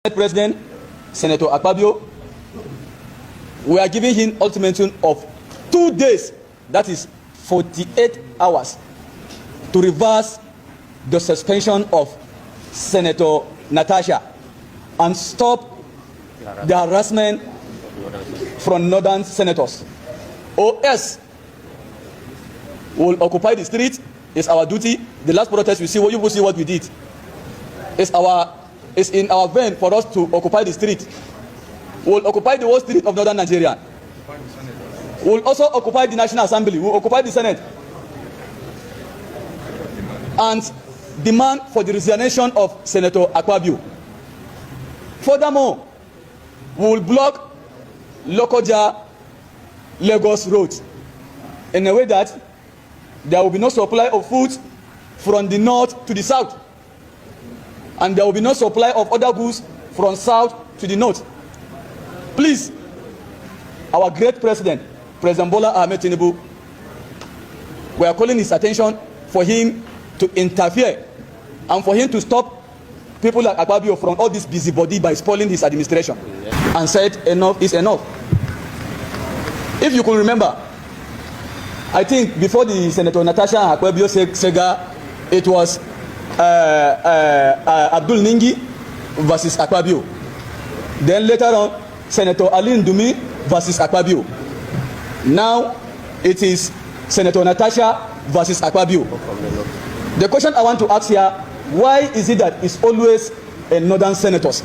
President, Senator Akpabio, we are giving him ultimatum of 2 days, that is 48 hours, to reverse the suspension of Senator Natasha and stop the harassment from northern senators. Or else, we will occupy the street. It's our duty. The last protest, you will see what we did. It's in our vein for us to occupy the street. We will occupy the whole street of northern Nigeria. We will also occupy the National Assembly. We will occupy the Senate. And demand for the resignation of Senator Akpabio. Furthermore, we will block Lokoja Lagos Road in a way that there will be no supply of food from the north to the south, and there will be no supply of other goods from south to the north. Please, our great president, President Bola Ahmed Tinubu, we are calling his attention for him to interfere and for him to stop people like Akpabio from all this busybody by spoiling his administration, and said enough is enough. If you could remember, I think before the Senator Natasha Akpoti Sega, it was Abdul Ningi versus Akpabio. Then later on, Senator Ali Ndumi versus Akpabio. Now it is Senator Natasha versus Akpabio. The question I want to ask here, why is it that it's always a northern senators,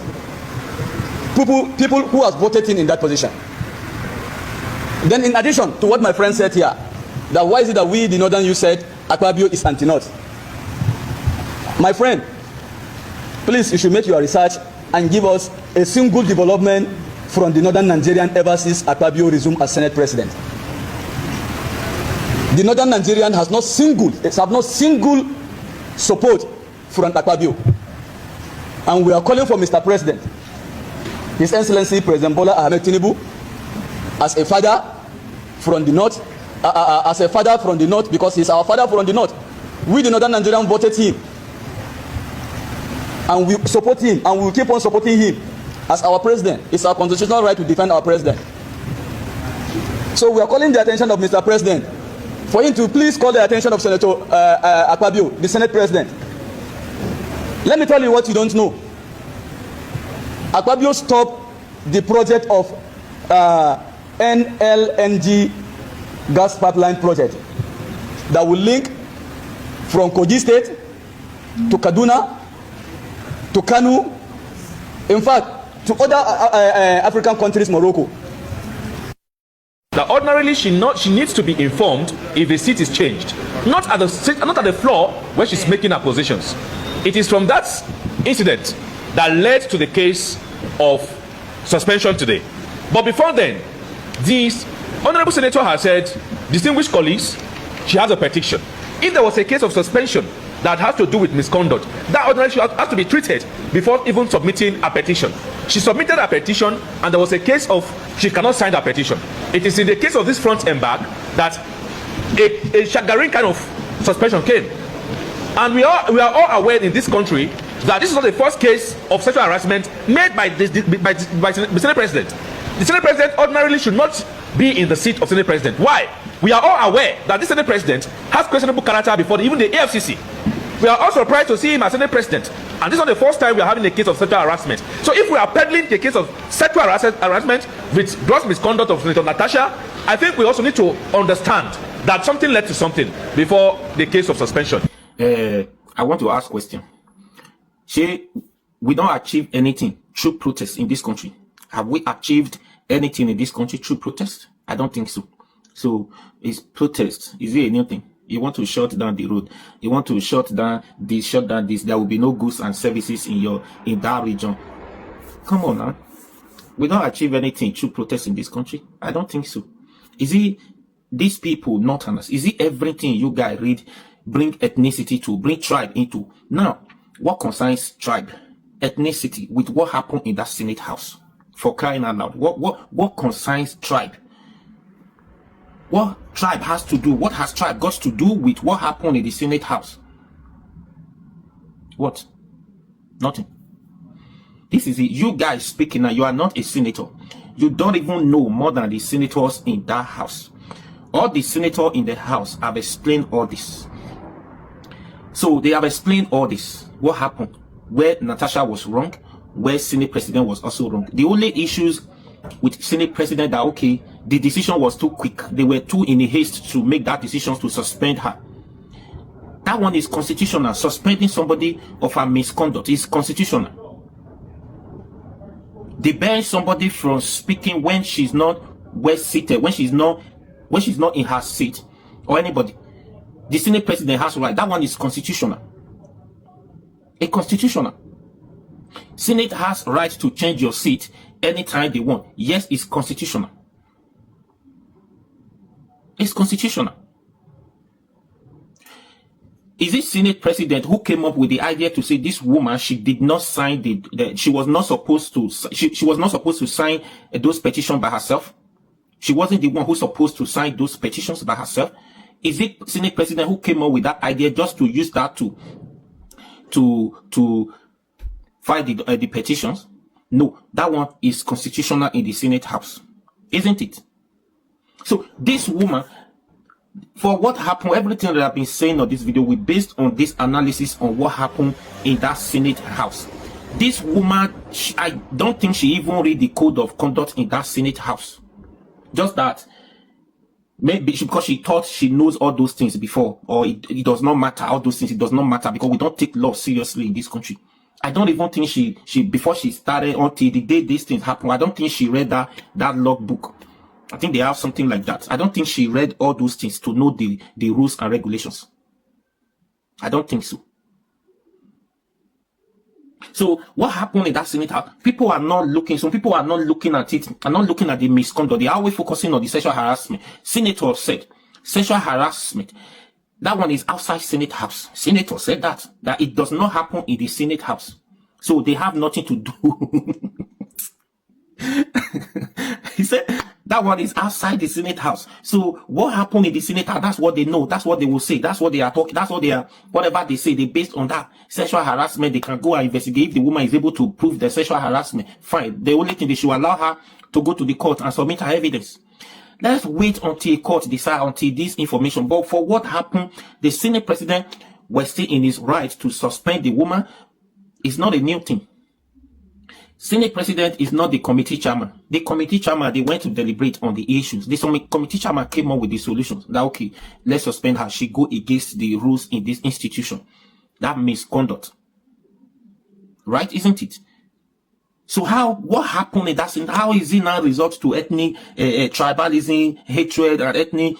people who have voted in that position? Then in addition to what my friend said here, that why is it that we, the northern youth, said Akpabio is anti-north? My friend, please, you should make your research and give us a single development from the northern Nigerian ever since Akpabio resumed as Senate President. The northern Nigerian have not single support from Akpabio. And we are calling for Mr. President, His Excellency President Bola Ahmed Tinubu, as a father from the north, because he's our father from the north. We, the northern Nigerian, voted him, and we support him, and we will keep on supporting him as our president. It's our constitutional right to defend our president. So we are calling the attention of Mr. President for him to please call the attention of Senator Akpabio, the Senate President. Let me tell you what you don't know. Akpabio stopped the project of NLNG gas pipeline project that will link from Kogi State to Kaduna to Kanu, in fact, to other African countries, Morocco. Now, ordinarily, she needs to be informed if a seat is changed, not at the floor where she's making her positions. It is from that incident that led to the case of suspension today. But before then, this honorable senator has said, distinguished colleagues, she has a petition. If there was a case of suspension that has to do with misconduct, that ordinarily has to be treated before even submitting a petition. She submitted a petition, and there was a case of she cannot sign a petition. It is in the case of this front and back that a Shagarin kind of suspension came. And we are all aware in this country that this is not the first case of sexual harassment made by the Senate President. The Senate President ordinarily should not be in the seat of Senate President. Why? We are all aware that this Senate President has questionable character before even the AFCC. We are also surprised to see him as Senate President. And this is not the first time we are having a case of sexual harassment. So if we are peddling the case of sexual harassment with gross misconduct of Senator Natasha, I think we also need to understand that something led to something before the case of suspension. I want to ask a question. Say, we don't achieve anything through protest in this country. Have we achieved anything in this country through protest? I don't think so. So, is protest, is it a new thing? You want to shut down the road. You want to shut down this. There will be no goods and services in that region. Come on now. We don't achieve anything through protest in this country. I don't think so. Is it these people, Northerners? Is it everything you guys read, bring ethnicity to, bring tribe into? Now, what concerns tribe, ethnicity with what happened in that Senate House? For crying out loud, what concerns tribe? What tribe has to do? What has tribe got to do with what happened in the Senate House? What? Nothing. This is it. You guys speaking now, you are not a senator. You don't even know more than the senators in that house. All the senators in the house have explained all this. So they have explained all this. What happened? Where Natasha was wrong, where Senate President was also wrong. The only issues with Senate President that, okay, the decision was too quick. They were too in a haste to make that decision to suspend her. That one is constitutional. Suspending somebody of her misconduct is constitutional. They ban somebody from speaking when she's not well seated, when she's not in her seat, or anybody. The Senate President has right. That one is constitutional. A constitutional. Senate has right to change your seat anytime they want. Yes, it's constitutional. It's constitutional. Is it Senate President who came up with the idea to say this woman, she did not sign she was not supposed to sign those petitions by herself? She wasn't the one who's supposed to sign those petitions by herself. Is it Senate President who came up with that idea just to use that to file the petitions? No, that one is constitutional in the Senate House, isn't it? So this woman, for what happened, everything that I've been saying on this video, we based on this analysis on what happened in that Senate House. This woman, I don't think she even read the code of conduct in that Senate House. Just that, maybe because she thought she knows all those things before, or it does not matter, all those things, it does not matter because we don't take law seriously in this country. I don't even think she before she started, until the day these things happen, I don't think she read that logbook. I think they have something like that. I don't think she read all those things to know the rules and regulations. I don't think so. So what happened in that Senate House? People are not looking. Some people are not looking at it. Are not looking at the misconduct. They are always focusing on the sexual harassment. Senator said sexual harassment. That one is outside Senate House. Senator said that it does not happen in the Senate House. So they have nothing to do. He said that one is outside the Senate House. So what happened in the Senate House? That's what they know. That's what they will say. That's what they are talking. That's what they are. Whatever they say, they based on that sexual harassment. They can go and investigate. If the woman is able to prove the sexual harassment, fine. The only thing, they should allow her to go to the court and submit her evidence. Let's wait until court decide, until this information. But for what happened, the Senate President was still in his right to suspend the woman. It's not a new thing. Senate President is not the committee chairman. The committee chairman, they went to deliberate on the issues. The committee chairman came up with the solutions. That, okay, let's suspend her. She go against the rules in this institution. That misconduct. Right, isn't it? So what happened in that sense? How is it now result to ethnic tribalism, hatred, and ethnic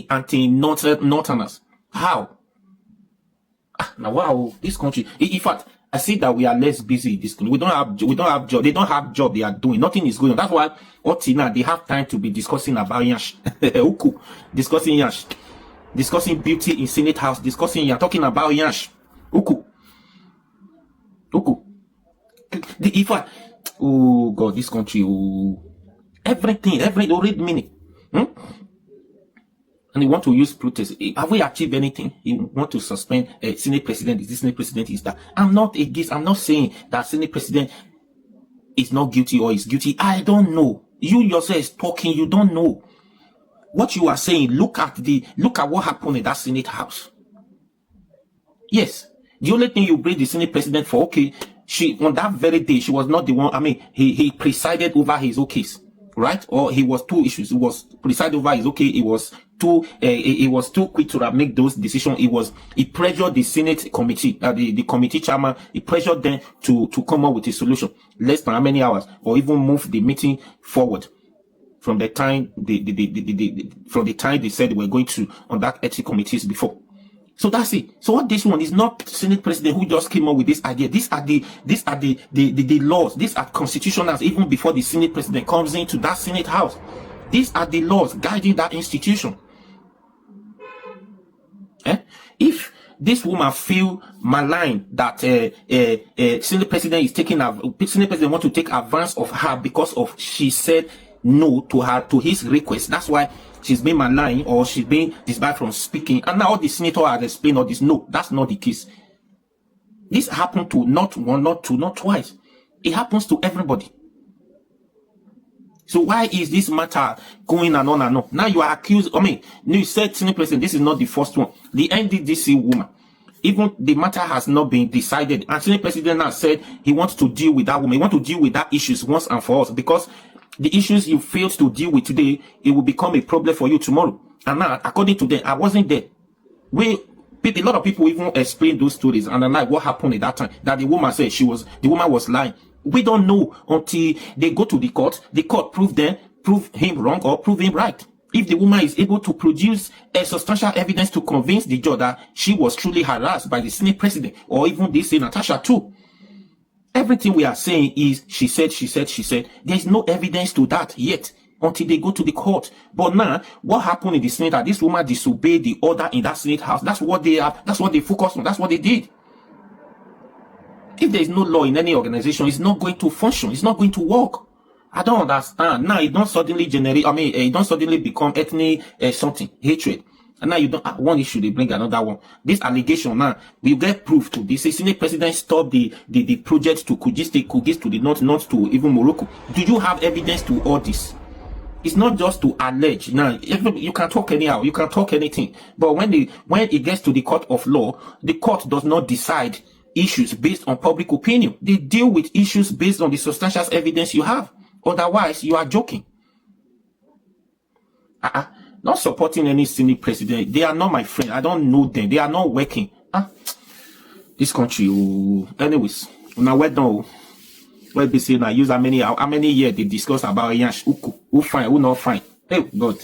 anti-northerners? How? Now, wow, this country. In fact, I see that we are less busy in this country. We don't have job. They don't have job. They are doing nothing is going on. That's why now they have time to be discussing about yash, discussing yash, discussing beauty in Senate House, discussing talking about yash, uku. If I, oh God, this country, everything, don't read meaning. And they want to use protest. Have we achieved anything? You want to suspend Senate President? Is this Senate President is that? I'm not against. I'm not saying that Senate President is not guilty or is guilty. I don't know. You yourself is talking. You don't know what you are saying. Look at what happened in that Senate House. Yes, the only thing you bring the Senate President for, okay, on that very day, she was not the one. I mean, he presided over his case, right? Or he was two issues. He was presided over his case. It was too quick to make those decisions. He pressured the Senate committee, the committee chairman. He pressured them to come up with a solution. Less than how many hours, or even move the meeting forward from the time they said they were going to on that ethics committees before. So that's it. So what this one is not Senate President who just came up with this idea. These are the laws. These are constitutional even before the Senate President comes into that Senate House. These are the laws guiding that institution. If this woman feel maligned that Senate President is Senate President want to take advance of her because of she said no to his request. That's why she's been maligned or she's been disbarred from speaking. And now all the senators are explaining all this. No, that's not the case. This happened to not one, not two, not twice. It happens to everybody. So why is this matter going on and on? Now you are accused. I mean, you said, Senate President, this is not the first one. The NDDC woman, even the matter has not been decided. And Senate President now said he wants to deal with that woman. He wants to deal with that issues once and for all. Because the issues you failed to deal with today, it will become a problem for you tomorrow. And now, according to them, I wasn't there. A lot of people even explain those stories. And then like what happened at that time, that the woman said the woman was lying. We don't know until they go to the court prove him wrong or prove him right. If the woman is able to produce a substantial evidence to convince the judge that she was truly harassed by the Senate President, or even this Natasha too. Everything we are saying is she said. There is no evidence to that yet until they go to the court. But now, what happened in the Senate, that this woman disobeyed the order in that Senate house. That's what they focused on. That's what they did. If there is no law in any organization, it's not going to function. It's not going to work. I don't understand. Now, it don't suddenly generate, it don't suddenly become ethnic something, hatred. And now you don't, one issue, they bring another one. This allegation now, we get proof to this. The Senate President stopped the project to Kugis to the north to even Morocco. Do you have evidence to all this? It's not just to allege. Now, you can talk anyhow, you can talk anything. But when it gets to the court of law, the court does not decide issues based on public opinion. They deal with issues based on the substantial evidence you have. Otherwise, you are joking. Not supporting any Senate President. They are not my friend. I don't know them. They are not working. This country. Anyways, now we're done. We'll be saying I use how many years they discuss about Yash, who fine, who not fine. Hey, God.